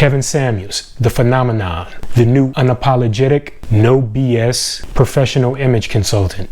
Kevin Samuels, the phenomenon, the new unapologetic, no BS professional image consultant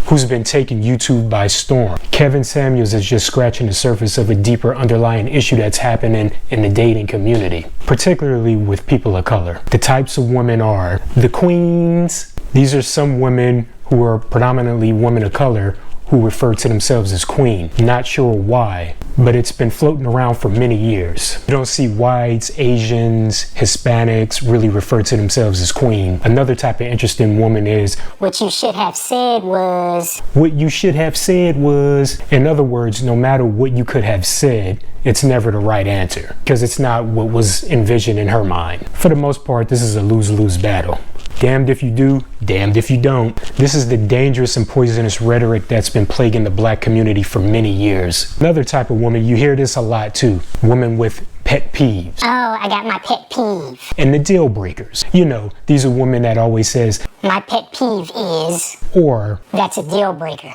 who's been taking YouTube by storm. Kevin Samuels is just scratching the surface of a deeper underlying issue that's happening in the dating community, particularly with people of color. The types of women are the queens. These are some women who are predominantly women of color who refer to themselves as queen. Not sure why, but it's been floating around for many years. You don't see whites, Asians, Hispanics really refer to themselves as queen. Another type of interesting woman is what you should have said was. What you should have said was. In other words, no matter what you could have said, it's never the right answer because it's not what was envisioned in her mind. For the most part, this is a lose-lose battle. Damned if you do, damned if you don't. This is the dangerous and poisonous rhetoric that's been plaguing the black community for many years. Another type of woman, you hear this a lot too. Women with pet peeves. Oh, I got my pet peeve. And the deal breakers. You know, these are women that always says, my pet peeve is, or, that's a deal breaker.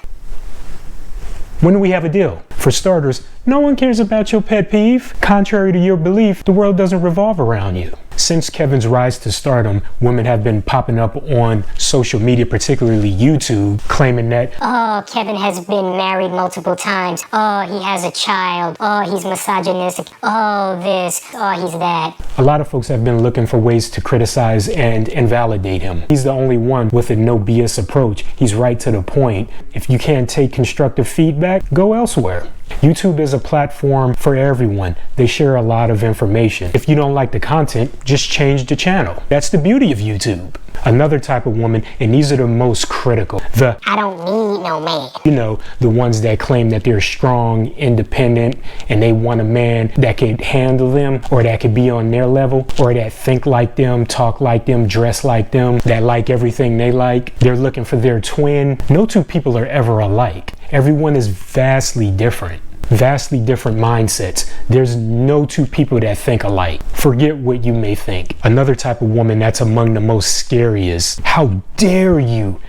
When do we have a deal? For starters, no one cares about your pet peeve. Contrary to your belief, the world doesn't revolve around you. Since Kevin's rise to stardom, women have been popping up on social media, particularly YouTube, claiming that, oh, Kevin has been married multiple times. Oh, he has a child. Oh, he's misogynistic. Oh, this. Oh, he's that. A lot of folks have been looking for ways to criticize and invalidate him. He's the only one with a no BS approach. He's right to the point. If you can't take constructive feedback, go elsewhere. YouTube is a platform for everyone. They share a lot of information. If you don't like the content, just change the channel. That's the beauty of YouTube. Another type of woman, and these are the most critical, the I don't need no man. You know, the ones that claim that they're strong, independent, and they want a man that can handle them, or that could be on their level, or that think like them, talk like them, dress like them, that like everything they like. They're looking for their twin. No two people are ever alike. Everyone is vastly different mindsets. There's no two people that think alike. Forget what you may think. Another type of woman that's among the most scariest. How dare you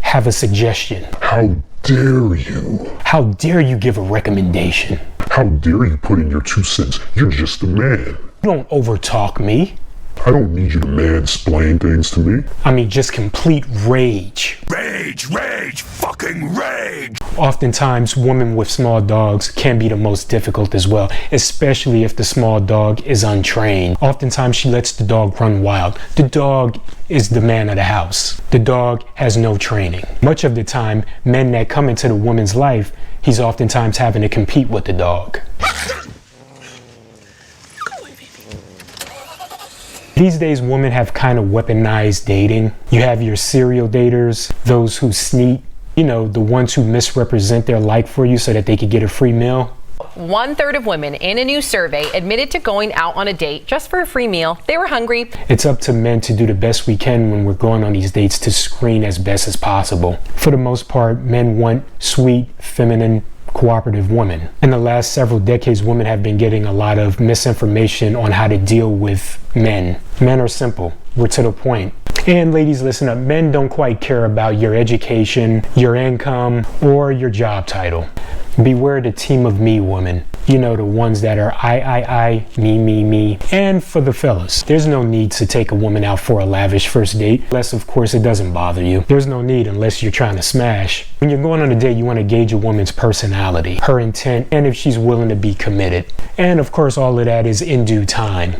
have a suggestion? How dare you? How dare you give a recommendation? How dare you put in your 2 cents? You're just a man. You don't overtalk me. I don't need you to mansplain things to me. I mean, just complete rage. Rage, fucking rage! Oftentimes, women with small dogs can be the most difficult as well, especially if the small dog is untrained. Oftentimes, she lets the dog run wild. The dog is the man of the house. The dog has no training. Much of the time, men that come into the woman's life, he's oftentimes having to compete with the dog. These days, women have kind of weaponized dating. You have your serial daters, those who sneak, you know, the ones who misrepresent their like for you so that they could get a free meal. 1/3 of women in a new survey admitted to going out on a date just for a free meal. They were hungry. It's up to men to do the best we can when we're going on these dates to screen as best as possible. For the most part, men want sweet, feminine, cooperative women. In the last several decades, women have been getting a lot of misinformation on how to deal with men. Men are simple. We're to the point. And ladies, listen up. Men don't quite care about your education, your income, or your job title. Beware the team of me women. You know, the ones that are I, me. And for the fellas, there's no need to take a woman out for a lavish first date, unless of course it doesn't bother you. There's no need unless you're trying to smash. When you're going on a date, you want to gauge a woman's personality, her intent, and if she's willing to be committed. And of course, all of that is in due time.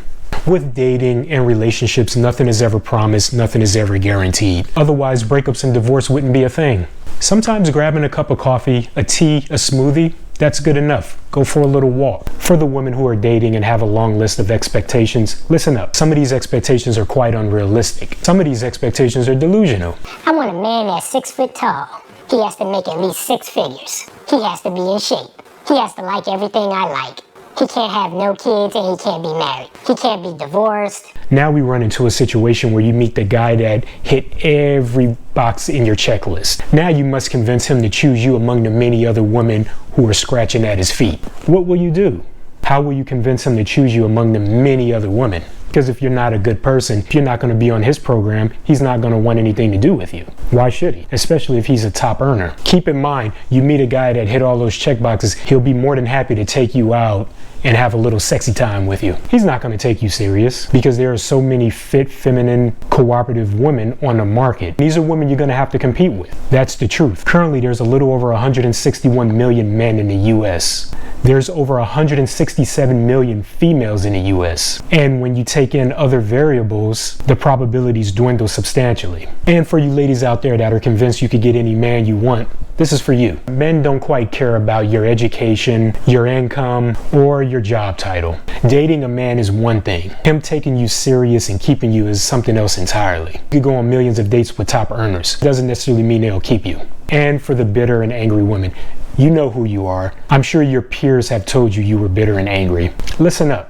With dating and relationships, nothing is ever promised, nothing is ever guaranteed. Otherwise, breakups and divorce wouldn't be a thing. Sometimes grabbing a cup of coffee, a tea, a smoothie, that's good enough. Go for a little walk. For the women who are dating and have a long list of expectations, listen up. Some of these expectations are quite unrealistic. Some of these expectations are delusional. I want a man that's 6 foot tall. He has to make at least 6 figures. He has to be in shape. He has to like everything I like. He can't have no kids and he can't be married. He can't be divorced. Now we run into a situation where you meet the guy that hit every box in your checklist. Now you must convince him to choose you among the many other women who are scratching at his feet. What will you do? How will you convince him to choose you among the many other women? Because if you're not a good person, if you're not going to be on his program, he's not going to want anything to do with you. Why should he? Especially if he's a top earner. Keep in mind, you meet a guy that hit all those check boxes, he'll be more than happy to take you out and have a little sexy time with you. He's not going to take you serious because there are so many fit, feminine, cooperative women on the market. These are women you're going to have to compete with. That's the truth. Currently, there's a little over 161 million men in the US. There's over 167 million females in the US. And when you take in other variables, the probabilities dwindle substantially. And for you ladies out there that are convinced you could get any man you want, this is for you. Men don't quite care about your education, your income, or your job title. Dating a man is one thing. Him taking you serious and keeping you is something else entirely. You could go on millions of dates with top earners. Doesn't necessarily mean they'll keep you. And for the bitter and angry women, you know who you are. I'm sure your peers have told you you were bitter and angry. Listen up.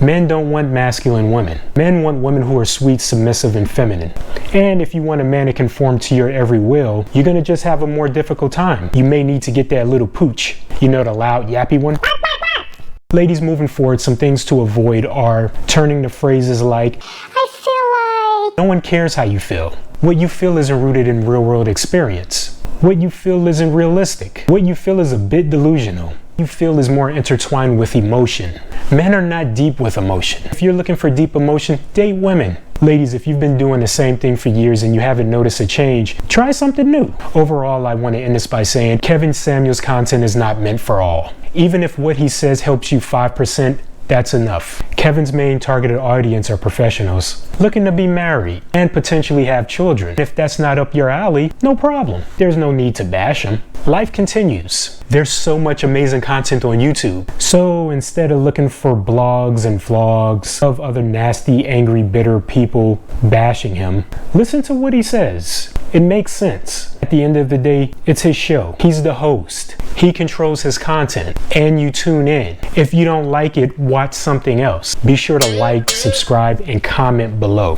Men don't want masculine women. Men want women who are sweet, submissive, and feminine. And if you want a man to conform to your every will, you're gonna just have a more difficult time. You may need to get that little pooch. You know, the loud, yappy one? Ladies, moving forward, some things to avoid are turning to phrases like, I feel like... no one cares how you feel. What you feel isn't rooted in real-world experience. What you feel isn't realistic. What you feel is a bit delusional. You feel is more intertwined with emotion. Men are not deep with emotion. If you're looking for deep emotion, date women. Ladies, if you've been doing the same thing for years and you haven't noticed a change, try something new. Overall, I want to end this by saying Kevin Samuels' content is not meant for all. Even if what he says helps you 5%, that's enough. Kevin's main targeted audience are professionals looking to be married and potentially have children. If that's not up your alley, no problem. There's no need to bash him. Life continues. There's so much amazing content on YouTube. So instead of looking for blogs and vlogs of other nasty, angry, bitter people bashing him, listen to what he says. It makes sense. At the end of the day, it's his show. He's the host. He controls his content and you tune in. If you don't like it, watch something else. Be sure to like, subscribe, and comment below.